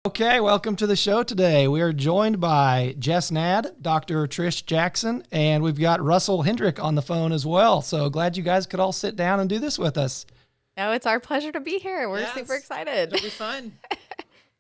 Okay, welcome to the show today. We are joined by Jess Gnad, Dr. Trish Jackson, and we've got Russell Hedrick on the phone as well. So glad you guys could all sit down and do this with us. Oh, it's our pleasure to be here. We're super excited. It'll be fun.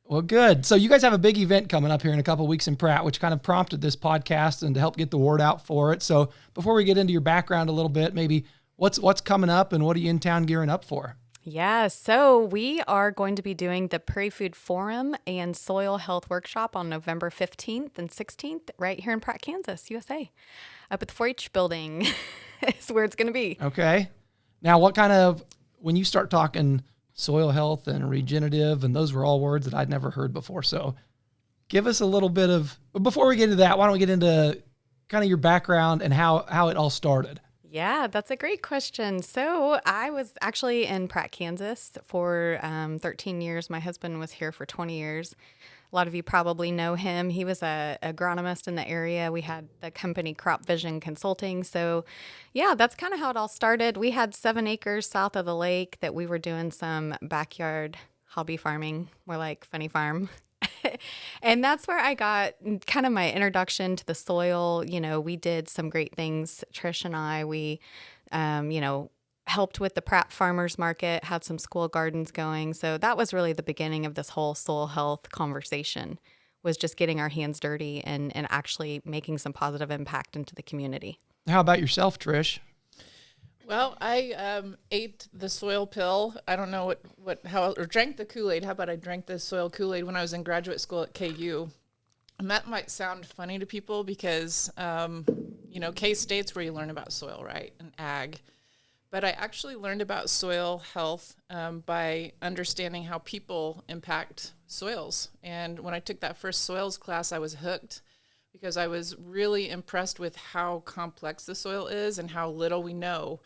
Well, good. So you guys have a big event coming up here in a couple of weeks in Pratt, which kind of prompted this podcast and to help get the word out for it. So before we get into your background a little bit, maybe what's coming up and what are you in town gearing up for? Yeah, so we are going to be doing the PrairieFood Forum and Soil Health Workshop on November 15th and 16th right here in Pratt, Kansas, USA. Up at the 4-H building is where it's going to be. Okay. Now, when you start talking soil health and regenerative, and those were all words that I'd never heard before. So give us a little bit of, before we get into that, why don't we get into kind of your background and how it all started? Yeah, that's a great question. So I was actually in Pratt, Kansas for 13 years. My husband was here for 20 years. A lot of you probably know him. He was an agronomist in the area. We had the company Crop Vision Consulting. So yeah, that's kind of how it all started. We had 7 acres south of the lake that we were doing some backyard hobby farming, more like funny farm. And that's where I got kind of my introduction to the soil. You know, we did some great things. Trish and I, we, helped with the Pratt Farmers Market, had some school gardens going. So that was really the beginning of this whole soil health conversation, was just getting our hands dirty and actually making some positive impact into the community. How about yourself, Trish? Well, I ate the soil pill. I don't know or drank the Kool-Aid. How about I drank the soil Kool-Aid when I was in graduate school at KU? And that might sound funny to people because, K-State's where you learn about soil, right, and ag. But I actually learned about soil health by understanding how people impact soils. And when I took that first soils class, I was hooked because I was really impressed with how complex the soil is and how little we know.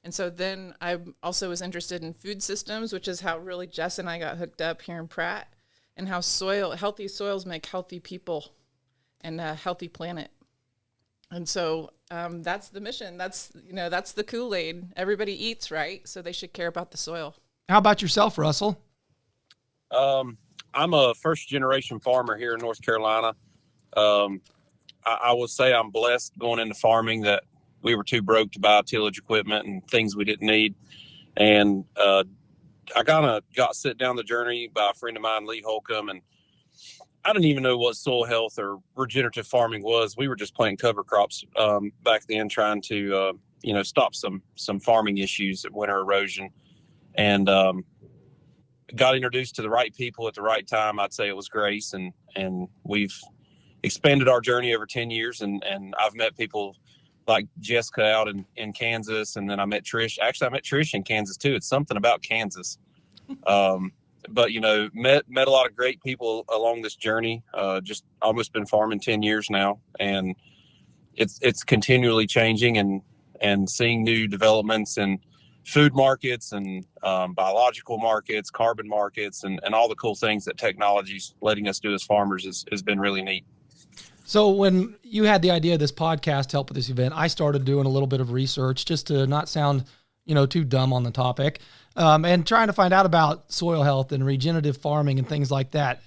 And so then I also was interested in food systems, which is how really Jess and I got hooked up here in Pratt, and how healthy soils make healthy people and a healthy planet. And so that's the mission. That's the Kool-Aid. Everybody eats, right? So they should care about the soil. How about yourself, Russell? I'm a first-generation farmer here in North Carolina. I will say I'm blessed going into farming that we were too broke to buy tillage equipment and things we didn't need. And I kind of got sent down the journey by a friend of mine, Lee Holcomb, and I didn't even know what soil health or regenerative farming was. We were just planting cover crops back then, trying to stop some farming issues, winter erosion, and got introduced to the right people at the right time. I'd say it was grace, and we've expanded our journey over 10 years, and I've met people like Jessica out in Kansas, and then I met Trish. Actually, I met Trish in Kansas too. It's something about Kansas. But met a lot of great people along this journey. Just almost been farming 10 years now, and it's continually changing and seeing new developments in food markets and biological markets, carbon markets, and all the cool things that technology's letting us do as farmers has been really neat. So when you had the idea of this podcast to help with this event, I started doing a little bit of research just to not sound, too dumb on the topic, and trying to find out about soil health and regenerative farming and things like that.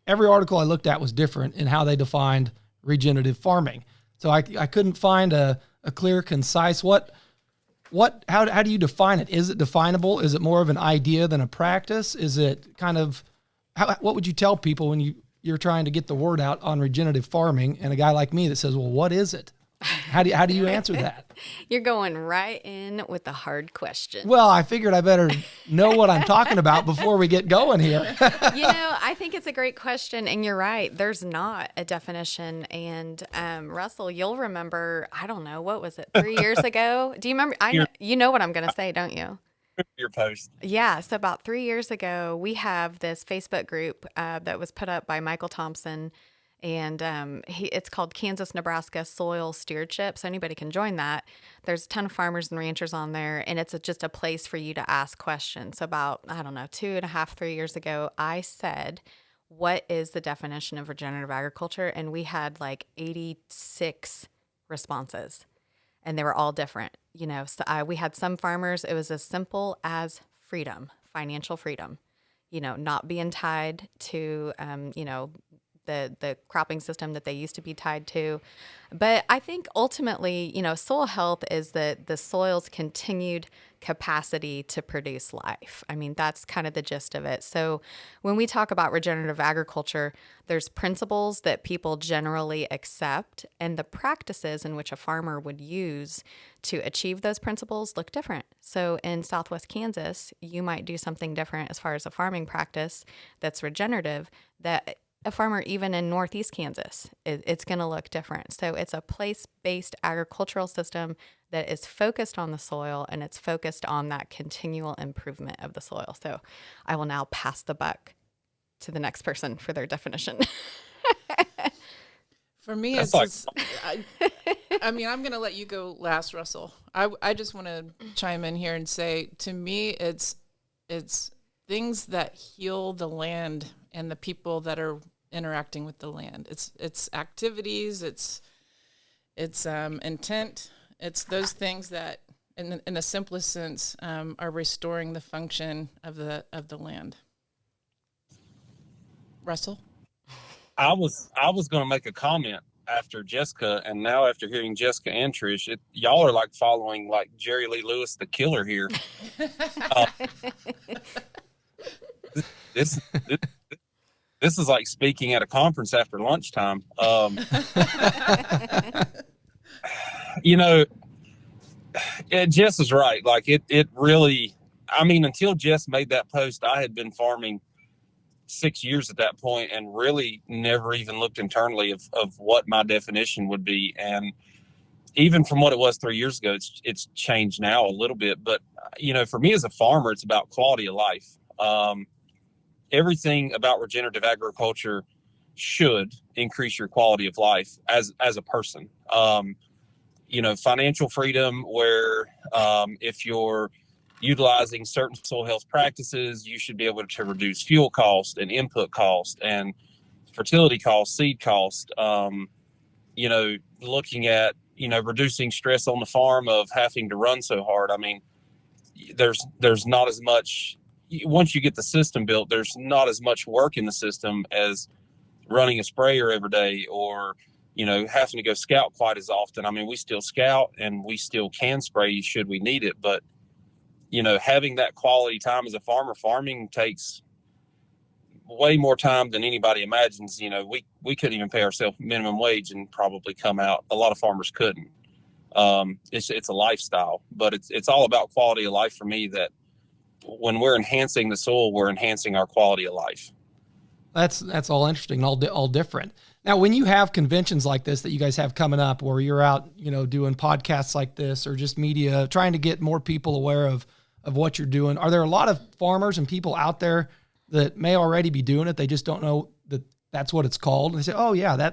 Every article I looked at was different in how they defined regenerative farming. So I couldn't find a clear, concise, how do you define it? Is it definable? Is it more of an idea than a practice? Is it kind of, what would you tell people when you're trying to get the word out on regenerative farming, and a guy like me that says, well, what is it? How do you answer that? You're going right in with the hard question. Well, I figured I better know what I'm talking about before we get going here. I think it's a great question, and you're right. There's not a definition. And Russell, you'll remember, I don't know, what was it, 3 years ago? Do you remember? You know what I'm going to say, don't you? Your post. Yeah. So about 3 years ago, we have this Facebook group that was put up by Michael Thompson, and it's called Kansas, Nebraska Soil Stewardship. So anybody can join that. There's a ton of farmers and ranchers on there, and it's just a place for you to ask questions. So about, 2.5, 3 years ago, I said, what is the definition of regenerative agriculture? And we had like 86 responses, and they were all different. So we had some farmers, it was as simple as freedom, financial freedom. not being tied to, the cropping system that they used to be tied to. But I think ultimately, soil health is the soil's continued capacity to produce life. I mean, that's kind of the gist of it. So when we talk about regenerative agriculture, there's principles that people generally accept, and the practices in which a farmer would use to achieve those principles look different. So in Southwest Kansas, you might do something different as far as a farming practice that's regenerative that a farmer even in Northeast Kansas, it's going to look different. So it's a place-based agricultural system that is focused on the soil, and it's focused on that continual improvement of the soil. So I will now pass the buck to the next person for their definition. For me, That's it's I'm going to let you go last, Russell. I just want to chime in here and say, to me, it's things that heal the land and the people that are interacting with the land. It's activities, it's intent. It's those things that, in the simplest sense, are restoring the function of the land. Russell? I was going to make a comment after Jessica, and now after hearing Jessica and Trish, y'all are like following like Jerry Lee Lewis, the killer here. This is like speaking at a conference after lunchtime. Jess is right. Like it really, I mean, until Jess made that post, I had been farming 6 years at that point and really never even looked internally of what my definition would be. And even from what it was 3 years ago, it's changed now a little bit. But, for me as a farmer, it's about quality of life. Everything about regenerative agriculture should increase your quality of life as a person. Financial freedom, where if you're utilizing certain soil health practices, you should be able to reduce fuel cost and input cost and fertility cost, seed cost. Looking at, reducing stress on the farm of having to run so hard. I mean, there's not as much, once you get the system built, there's not as much work in the system as running a sprayer every day or, having to go scout quite as often. I mean, we still scout and we still can spray should we need it. But, having that quality time as a farmer, farming takes way more time than anybody imagines. We couldn't even pay ourselves minimum wage and probably come out. A lot of farmers couldn't. It's a lifestyle, but it's all about quality of life for me, that when we're enhancing the soil, we're enhancing our quality of life. That's all interesting, all different. Now, when you have conventions like this that you guys have coming up, where you're out, doing podcasts like this or just media, trying to get more people aware of what you're doing, are there a lot of farmers and people out there that may already be doing it? They just don't know that that's what it's called. And they say, oh yeah,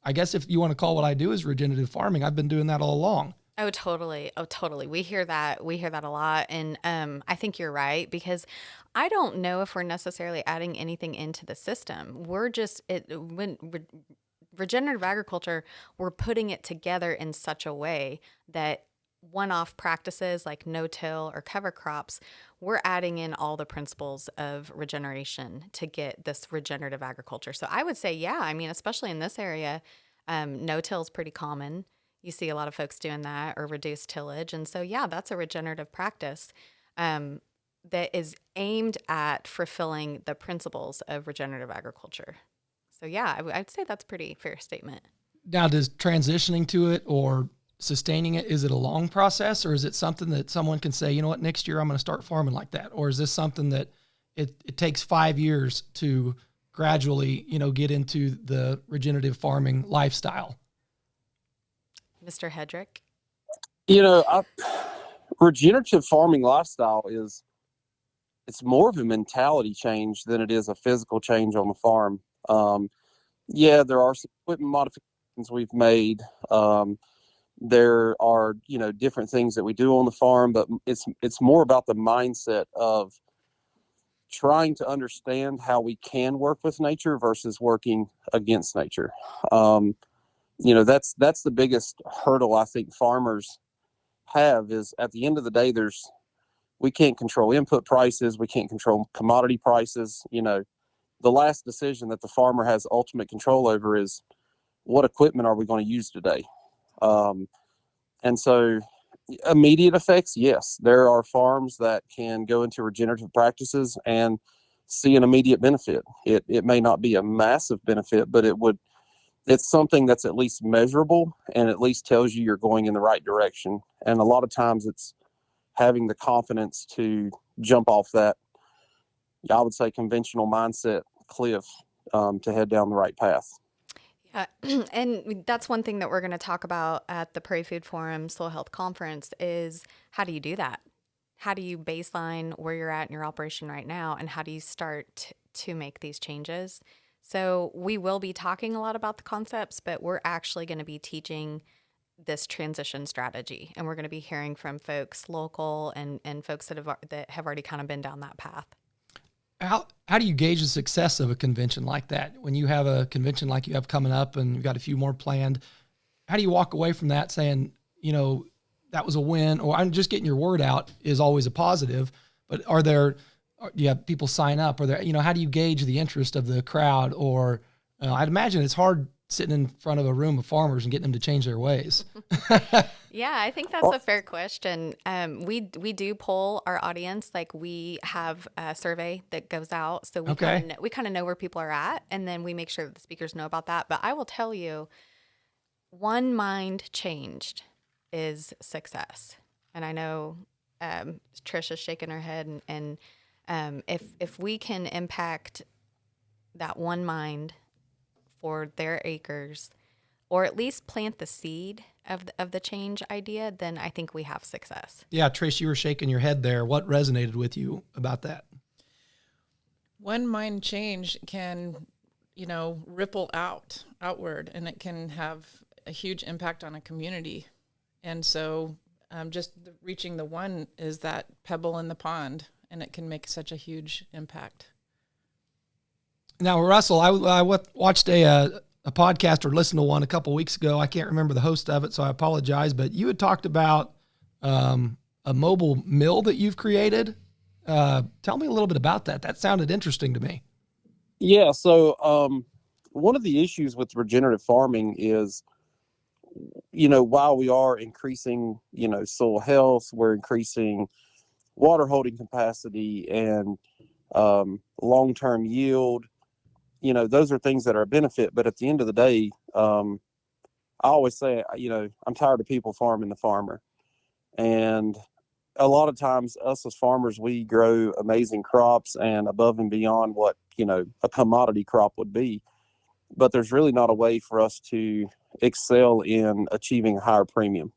I guess if you want to call what I do is regenerative farming, I've been doing that all along. Oh, totally. We hear that a lot. And I think you're right, because I don't know if we're necessarily adding anything into the system. We're just, regenerative agriculture, we're putting it together in such a way that one-off practices like no-till or cover crops, we're adding in all the principles of regeneration to get this regenerative agriculture. So I would say, yeah, I mean, especially in this area, no-till is pretty common. You see a lot of folks doing that, or reduced tillage. And so, yeah, that's a regenerative practice that is aimed at fulfilling the principles of regenerative agriculture. So, yeah, I'd say that's a pretty fair statement. Now, does transitioning to it or sustaining it, is it a long process, or is it something that someone can say, you know what, next year I'm going to start farming like that? Or is this something that it takes 5 years to gradually, get into the regenerative farming lifestyle? Mr. Hedrick? Regenerative farming lifestyle it's more of a mentality change than it is a physical change on the farm. There are some equipment modifications we've made. There are, different things that we do on the farm, but it's more about the mindset of trying to understand how we can work with nature versus working against nature. That's the biggest hurdle I think farmers have, is at the end of the day, there's we can't control input prices. We can't control commodity prices. The last decision that the farmer has ultimate control over is what equipment are we going to use today? And so immediate effects, yes, there are farms that can go into regenerative practices and see an immediate benefit. It may not be a massive benefit, but it's something that's at least measurable and at least tells you you're going in the right direction. And a lot of times it's having the confidence to jump off that, I would say, conventional mindset cliff to head down the right path. Yeah, and that's one thing that we're going to talk about at the Prairie Food Forum Soil Health Conference is how do you do that? How do you baseline where you're at in your operation right now, and how do you start to make these changes? So we will be talking a lot about the concepts, but we're actually going to be teaching this transition strategy, and we're going to be hearing from folks local and folks that have already kind of been down that path. How do you gauge the success of a convention like that? When you have a convention like you have coming up and you've got a few more planned, how do you walk away from that saying, that was a win, or I'm just getting your word out is always a positive, but do you have people sign up? Or how do you gauge the interest of the crowd? Or I'd imagine it's hard sitting in front of a room of farmers and getting them to change their ways. Yeah, I think that's a fair question. We do poll our audience. Like, we have a survey that goes out, so we kind of know where people are at, and then we make sure that the speakers know about that. But I will tell you, one mind changed is success. And I know Trish is shaking her head, and if we can impact that one mind for their acres, or at least plant the seed of the change idea, then I think we have success. Yeah, Trish, you were shaking your head there. What resonated with you about that? One mind change can, ripple outward, and it can have a huge impact on a community. And so just reaching the one is that pebble in the pond, and it can make such a huge impact. Now, Russell, I watched a podcast or listened to one a couple weeks ago. I can't remember the host of it, so I apologize. But you had talked about a mobile mill that you've created. Tell me a little bit about that. That sounded interesting to me. Yeah. So one of the issues with regenerative farming is, while we are increasing, soil health, we're increasing water holding capacity and long-term yield. Those are things that are a benefit. But at the end of the day, I always say, I'm tired of people farming the farmer. And a lot of times us as farmers, we grow amazing crops and above and beyond what, a commodity crop would be. But there's really not a way for us to excel in achieving a higher premium.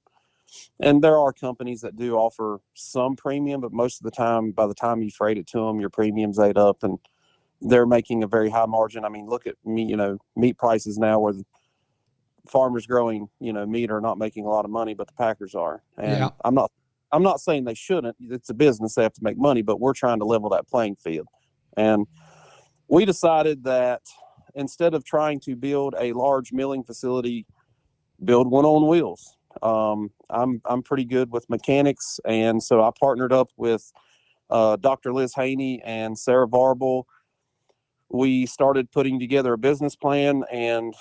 And there are companies that do offer some premium, but most of the time, by the time you freight it to them, your premium's ate up and they're making a very high margin. I mean, look at meat prices now where the farmers growing, meat are not making a lot of money, but the packers are. And yeah. I'm not saying they shouldn't. It's a business. They have to make money, but we're trying to level that playing field. And we decided that instead of trying to build a large milling facility, build one on wheels. I'm pretty good with mechanics. And so I partnered up with Dr. Liz Haney and Sarah Varble. We started putting together a business plan, and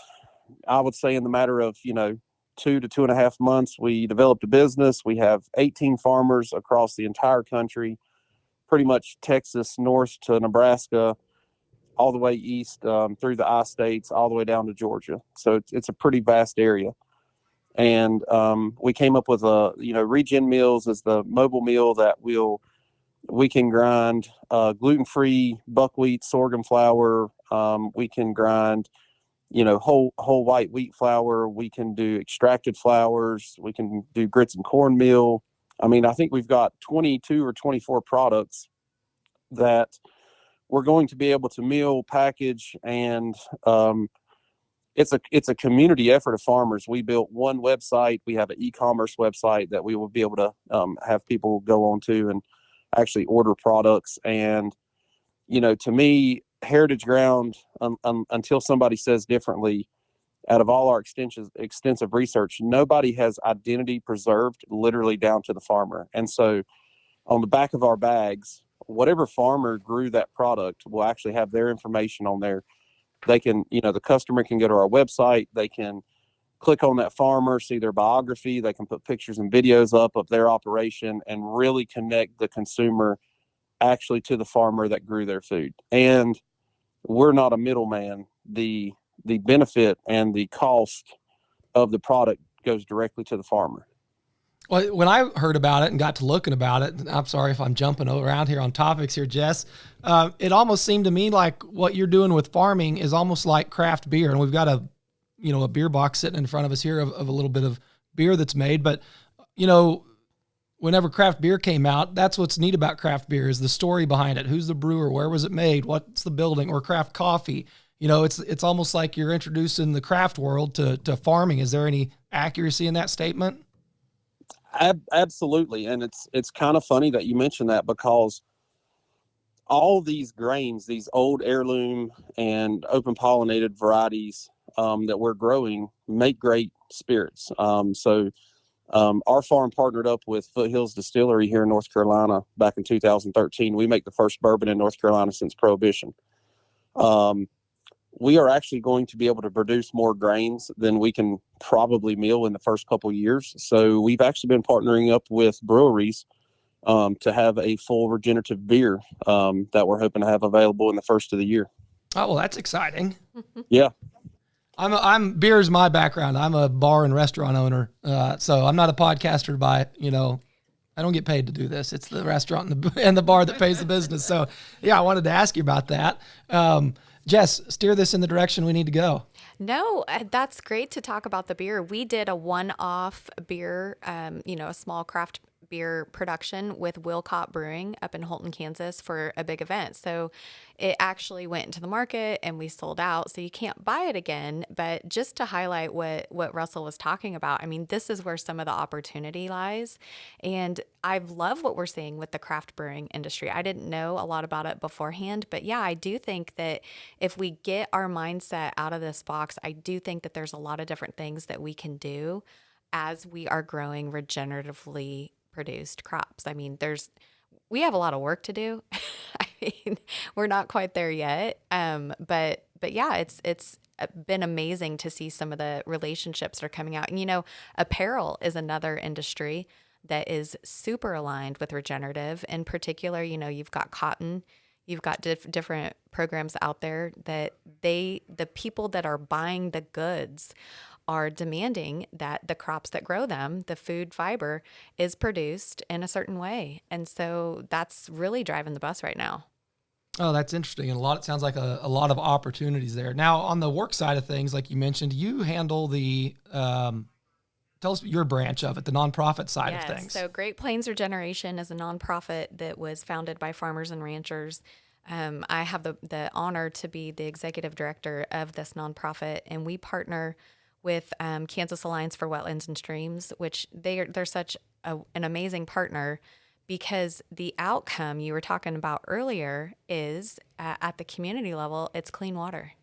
I would say in the matter of, 2 to 2.5 months, we developed a business. We have 18 farmers across the entire country, pretty much Texas, north to Nebraska, all the way east through the I-states, all the way down to Georgia. So it's a pretty vast area. And we came up with Regen Mills is the mobile mill that we can grind gluten-free buckwheat, sorghum flour. We can grind, whole white wheat flour. We can do extracted flours. We can do grits and cornmeal. I mean, I think we've got 22 or 24 products that we're going to be able to mill, package, and it's a community effort of farmers. We built one website. We have an e-commerce website that we will be able to have people go on to and actually order products. And, to me, heritage ground, until somebody says differently, out of all our extensive research, nobody has identity preserved literally down to the farmer. And so on the back of our bags, whatever farmer grew that product will actually have their information on there. They can, the customer can go to our website. They can click on that farmer, see their biography. They can put pictures and videos up of their operation and really connect the consumer actually to the farmer that grew their food. And we're not a middleman. The benefit and the cost of the product goes directly to the farmer. Well, when I heard about it and got to looking about it, I'm sorry if I'm jumping around here on topics here, Jess. It almost seemed to me like what you're doing with farming is almost like craft beer. And we've got a beer box sitting in front of us here of a little bit of beer that's made. But, whenever craft beer came out, that's what's neat about craft beer is the story behind it. Who's the brewer? Where was it made? What's the building? Or craft coffee? It's almost like you're introducing the craft world to farming. Is there any accuracy in that statement? Absolutely. And it's kind of funny that you mentioned that, because all these grains, these old heirloom and open pollinated varieties that we're growing make great spirits. Our farm partnered up with Foothills Distillery here in North Carolina back in 2013. We make the first bourbon in North Carolina since Prohibition. We are actually going to be able to produce more grains than we can probably mill in the first couple of years. So we've actually been partnering up with breweries to have a full regenerative beer that we're hoping to have available in the first of the year. Oh, well, that's exciting. Yeah. I'm beer is my background. I'm a bar and restaurant owner. So I'm not a podcaster by, I don't get paid to do this. It's the restaurant and the bar that pays the business. So yeah, I wanted to ask you about that. Jess, steer this in the direction we need to go. No, that's great to talk about the beer. We did a one-off beer, a small craft beer production with Wilcott Brewing up in Holton, Kansas for a big event. So it actually went into the market and we sold out. So you can't buy it again. But just to highlight what Russell was talking about, I mean, this is where some of the opportunity lies. And I love what we're seeing with the craft brewing industry. I didn't know a lot about it beforehand, but yeah, I do think that if we get our mindset out of this box, I do think that there's a lot of different things that we can do as we are growing regeneratively produced crops. I mean, we have a lot of work to do. I mean, we're not quite there yet. But yeah, it's been amazing to see some of the relationships that are coming out. And, apparel is another industry that is super aligned with regenerative. In particular, you've got cotton, you've got different programs out there that the people that are buying the goods are demanding that the crops that grow them, the food fiber, is produced in a certain way. And so that's really driving the bus right now. Oh, that's interesting. And it sounds like a lot of opportunities there. Now, on the work side of things, like you mentioned, you handle the, tell us your branch of it, the nonprofit side of things. So Great Plains Regeneration is a nonprofit that was founded by farmers and ranchers. I have the honor to be the executive director of this nonprofit, and we partner with Kansas Alliance for Wetlands and Streams, which they're such an amazing partner, because the outcome you were talking about earlier is at the community level, it's clean water.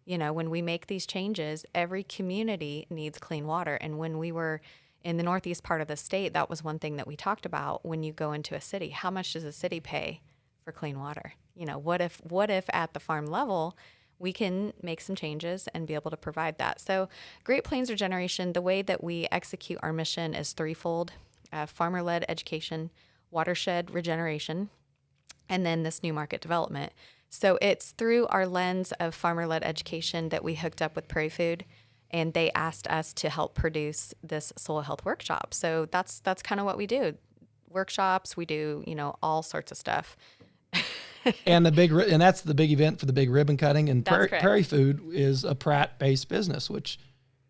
When we make these changes, every community needs clean water. And when we were in the northeast part of the state, that was one thing that we talked about. When you go into a city, how much does a city pay for clean water? What if at the farm level, we can make some changes and be able to provide that. So Great Plains Regeneration, the way that we execute our mission is threefold: farmer-led education, watershed regeneration, and then this new market development. So it's through our lens of farmer-led education that we hooked up with PrairieFood, and they asked us to help produce this soil health workshop. So that's kind of what we do. Workshops, we do, all sorts of stuff. And that's the big event for the big ribbon cutting. And PrairieFood is a Pratt-based business, which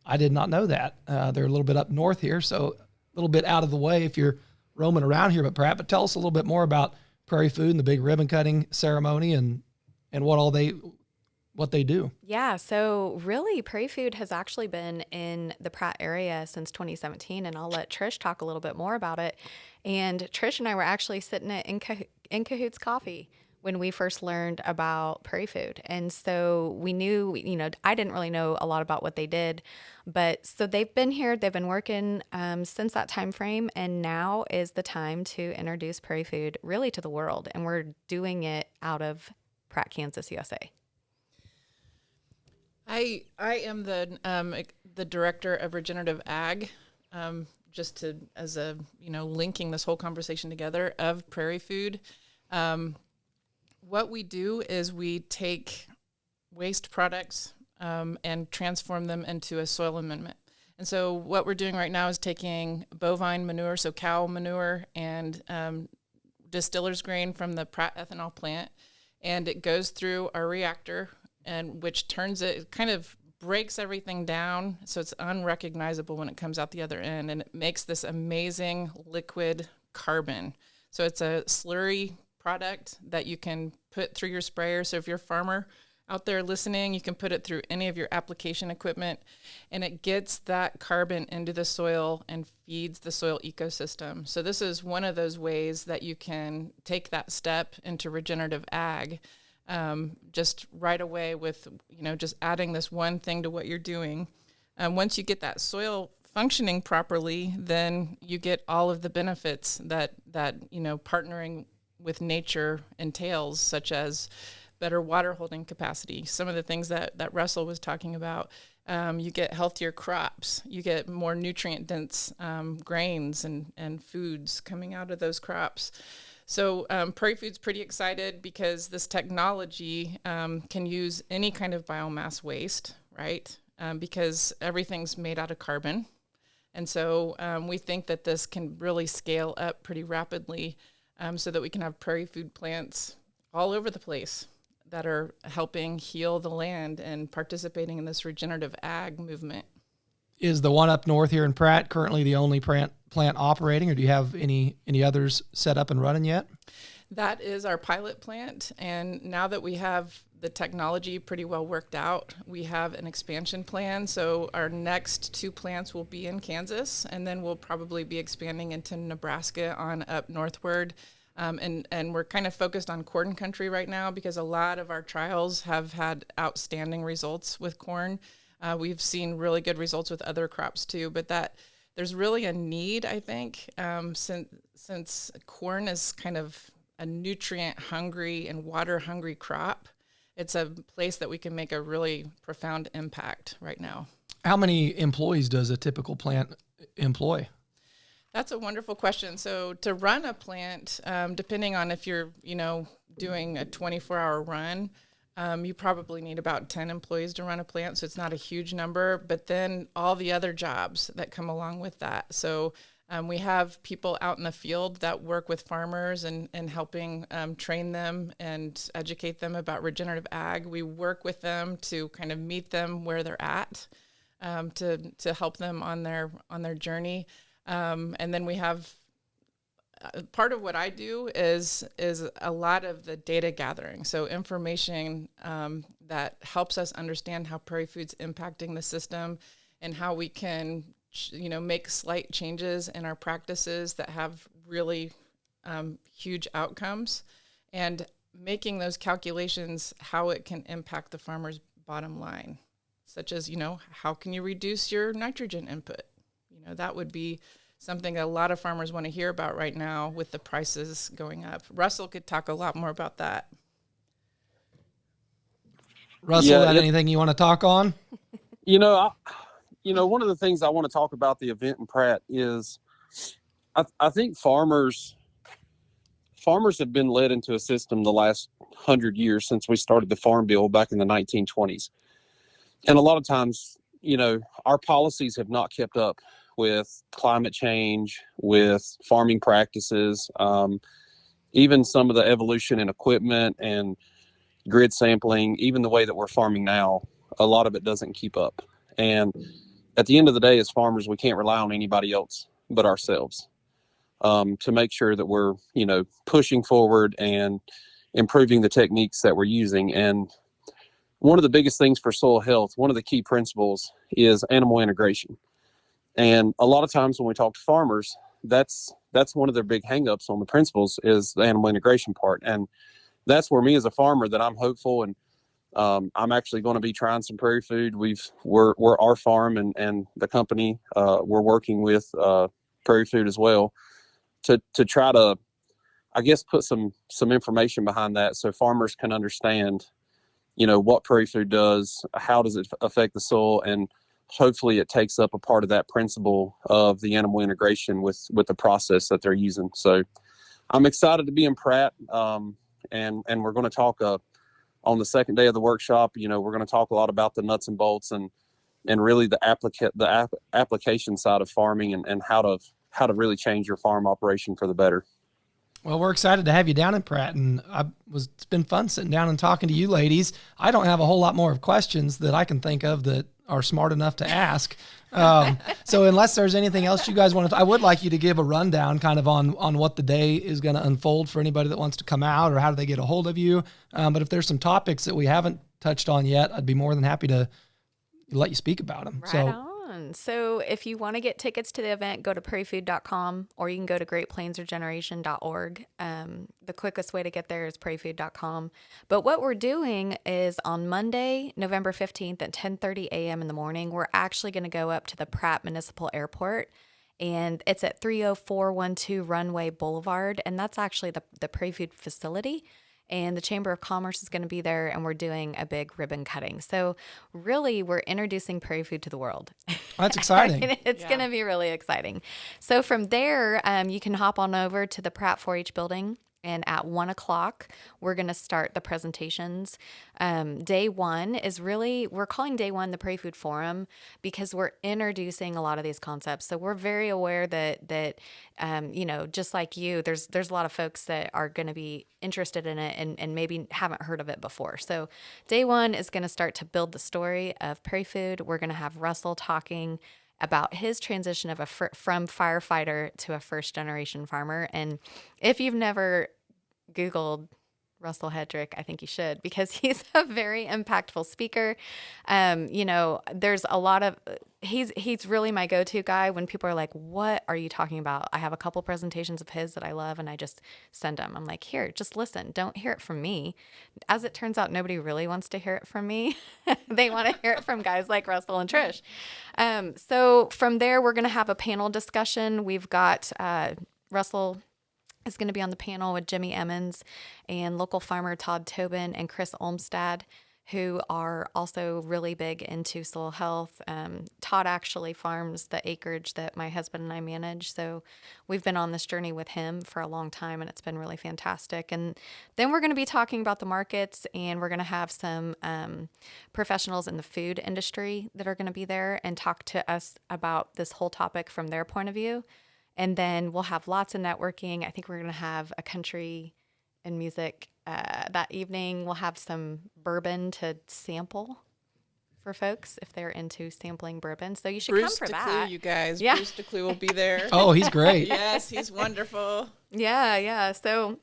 I did not know that. They're a little bit up north here, so a little bit out of the way if you're roaming around here. But tell us a little bit more about PrairieFood and the big ribbon cutting ceremony and what they do. Yeah, so really PrairieFood has actually been in the Pratt area since 2017, and I'll let Trish talk a little bit more about it. And Trish and I were actually sitting at In Cahoots Coffee when we first learned about PrairieFood. And so we knew, I didn't really know a lot about what they did, but so they've been here, they've been working since that time frame, and now is the time to introduce PrairieFood really to the world. And we're doing it out of Pratt, Kansas, USA. I am the director of Regenerative Ag, just to as a linking this whole conversation together of PrairieFood. What we do is we take waste products and transform them into a soil amendment. And so what we're doing right now is taking bovine manure, so cow manure, and distiller's grain from the Pratt ethanol plant, and it goes through our reactor, and which turns it kind of breaks everything down so it's unrecognizable when it comes out the other end, and it makes this amazing liquid carbon. So it's a slurry product that you can put through your sprayer. So if you're a farmer out there listening, you can put it through any of your application equipment, and it gets that carbon into the soil and feeds the soil ecosystem. So this is one of those ways that you can take that step into regenerative ag just right away with, just adding this one thing to what you're doing. Once you get that soil functioning properly, then you get all of the benefits that partnering with nature entails, such as better water holding capacity. Some of the things that Russell was talking about. You get healthier crops. You get more nutrient dense grains and foods coming out of those crops. So PrairieFood's pretty excited because this technology can use any kind of biomass waste, right? Because everything's made out of carbon. And so we think that this can really scale up pretty rapidly so that we can have PrairieFood plants all over the place that are helping heal the land and participating in this regenerative ag movement. Is the one up north here in Pratt currently the only plant operating, or do you have any others set up and running yet? That is our pilot plant, and now that we have the technology pretty well worked out, we have an expansion plan. So our next 2 plants will be in Kansas, and then we'll probably be expanding into Nebraska on up northward. And we're kind of focused on corn country right now because a lot of our trials have had outstanding results with corn. We've seen really good results with other crops too, but that there's really a need, I think, since corn is kind of a nutrient hungry and water hungry crop. It's a place that we can make a really profound impact right now. How many employees does a typical plant employ? That's a wonderful question. So to run a plant, depending on if you're, doing a 24-hour run, you probably need about 10 employees to run a plant. So it's not a huge number, but then all the other jobs that come along with that. So we have people out in the field that work with farmers and helping train them and educate them about regenerative ag. We work with them to kind of meet them where they're at, to help them on their journey. And then we have part of what I do is a lot of the data gathering. So information that helps us understand how PrairieFood's impacting the system and how we can, make slight changes in our practices that have really huge outcomes, and making those calculations how it can impact the farmer's bottom line, such as, how can you reduce your nitrogen input? That would be something a lot of farmers want to hear about right now with the prices going up. Russell could talk a lot more about that. Russell, anything you want to talk on? One of the things I want to talk about the event in Pratt is I think farmers have been led into a system the last 100 years since we started the Farm Bill back in the 1920s. And a lot of times, our policies have not kept up with climate change, with farming practices, even some of the evolution in equipment and grid sampling, even the way that we're farming now, a lot of it doesn't keep up. And at the end of the day, as farmers, we can't rely on anybody else but ourselves to make sure that we're, pushing forward and improving the techniques that we're using. And one of the biggest things for soil health, one of the key principles is animal integration. And a lot of times when we talk to farmers, that's one of their big hangups on the principles is the animal integration part. And that's where me as a farmer that I'm hopeful, and I'm actually going to be trying some PrairieFood. We're our farm and the company we're working with PrairieFood as well to try to, I guess, put some information behind that so farmers can understand, what PrairieFood does, how does it affect the soil, and hopefully it takes up a part of that principle of the animal integration with the process that they're using. So I'm excited to be in Pratt, and we're going to talk on the second day of the workshop. We're going to talk a lot about the nuts and bolts and really the application side of farming and how to really change your farm operation for the better. Well, we're excited to have you down in Pratt, and it's been fun sitting down and talking to you ladies. I don't have a whole lot more of questions that I can think of that are smart enough to ask. So unless there's anything else you guys want to, I would like you to give a rundown kind of on what the day is going to unfold for anybody that wants to come out, or how do they get a hold of you. But if there's some topics that we haven't touched on yet, I'd be more than happy to let you speak about them. Right on. So if you want to get tickets to the event, go to prairiefood.com, or you can go to greatplainsregeneration.org. The quickest way to get there is prairiefood.com. But what we're doing is on Monday, November 15th at 10:30 a.m. in the morning, we're actually going to go up to the Pratt Municipal Airport, and it's at 30412 Runway Boulevard, and that's actually the PrairieFood facility. And the Chamber of Commerce is going to be there, and we're doing a big ribbon cutting. So really, we're introducing PrairieFood to the world. That's exciting. It's going to be really exciting. So from there, you can hop on over to the Pratt 4-H building, and at 1 o'clock, we're going to start the presentations. Day one is we're calling day one the PrairieFood Forum because we're introducing a lot of these concepts. So we're very aware that just like you, there's a lot of folks that are going to be interested in it and maybe haven't heard of it before. So day one is going to start to build the story of PrairieFood. We're going to have Russell talking about his transition of from firefighter to a first-generation farmer. And if you've never Googled Russell Hedrick, I think you should, because he's a very impactful speaker. There's a lot of he's really my go-to guy when people are like, what are you talking about? I have a couple presentations of his that I love, and I just send them. I'm like, here, just listen. Don't hear it from me. As it turns out, nobody really wants to hear it from me. They want to hear it from guys like Russell and Trish. So from there, we're going to have a panel discussion. We've got Russell is going to be on the panel with Jimmy Emmons and local farmer Todd Tobin and Chris Olmstad, who are also really big into soil health. Todd actually farms the acreage that my husband and I manage, so we've been on this journey with him for a long time, and it's been really fantastic. And then we're going to be talking about the markets, and we're going to have some professionals in the food industry that are going to be there and talk to us about this whole topic from their point of view. And then we'll have lots of networking. I think we're going to have a country and music that evening. We'll have some bourbon to sample for folks if they're into sampling bourbon. So you should Bruce come for DeClue, that. you guys. Yeah. Bruce DeClue will be there. Oh, he's great. Yes, he's wonderful. Yeah. So,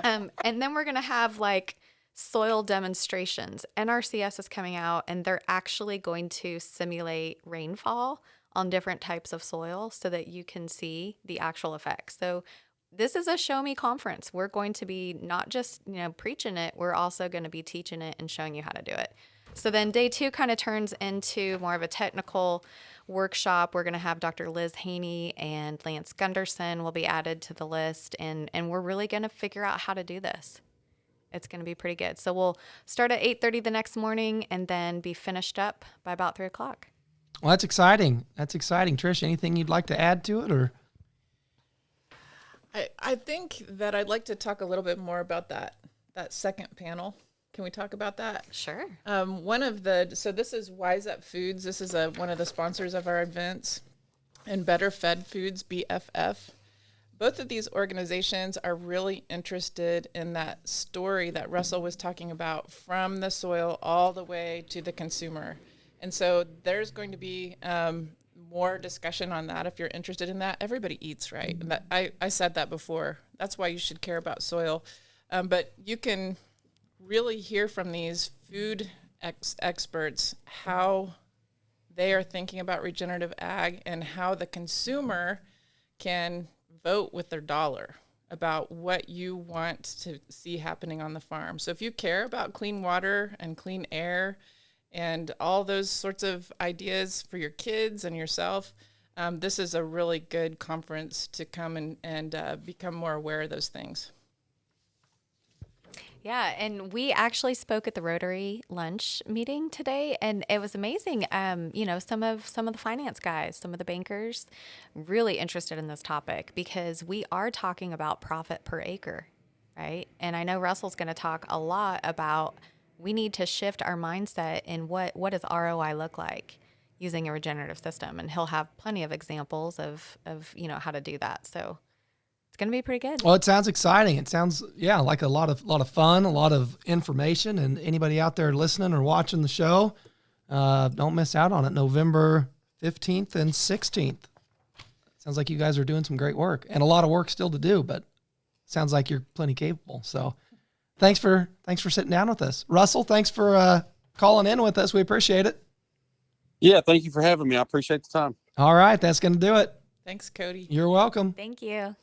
and then we're going to have like soil demonstrations. NRCS is coming out, and they're actually going to simulate rainfall on different types of soil so that you can see the actual effects. So this is a show me conference. We're going to be not just, preaching it, we're also going to be teaching it and showing you how to do it. So then day two kind of turns into more of a technical workshop. We're going to have Dr. Liz Haney and Lance Gunderson will be added to the list, and we're really going to figure out how to do this. It's going to be pretty good. So we'll start at 8:30 the next morning and then be finished up by about 3 o'clock. Well, that's exciting. Trish, anything you'd like to add to it, or? I think that I'd like to talk a little bit more about that second panel. Can we talk about that? Sure. So this is Wise Up Foods. This is one of the sponsors of our events, and Better Fed Foods, BFF. Both of these organizations are really interested in that story that Russell was talking about, from the soil all the way to the consumer. And so there's going to be more discussion on that if you're interested in that. Everybody eats, right? And that, I said that before. That's why you should care about soil. But you can really hear from these food experts how they are thinking about regenerative ag and how the consumer can vote with their dollar. about what you want to see happening on the farm. So if you care about clean water and clean air and all those sorts of ideas for your kids and yourself, this is a really good conference to come and become more aware of those things. Yeah, and we actually spoke at the Rotary lunch meeting today, and it was amazing. Some of the finance guys, some of the bankers, really interested in this topic because we are talking about profit per acre, right? And I know Russell's going to talk a lot about we need to shift our mindset in what does ROI look like using a regenerative system, and he'll have plenty of examples of how to do that. So it's going to be pretty good. Well, it sounds exciting. It sounds, like a lot of fun, a lot of information. And anybody out there listening or watching the show, don't miss out on it. November 15th and 16th. Sounds like you guys are doing some great work and a lot of work still to do, but sounds like you're plenty capable. So thanks for sitting down with us. Russell, thanks for calling in with us. We appreciate it. Yeah, thank you for having me. I appreciate the time. All right, that's going to do it. Thanks, Cody. You're welcome. Thank you.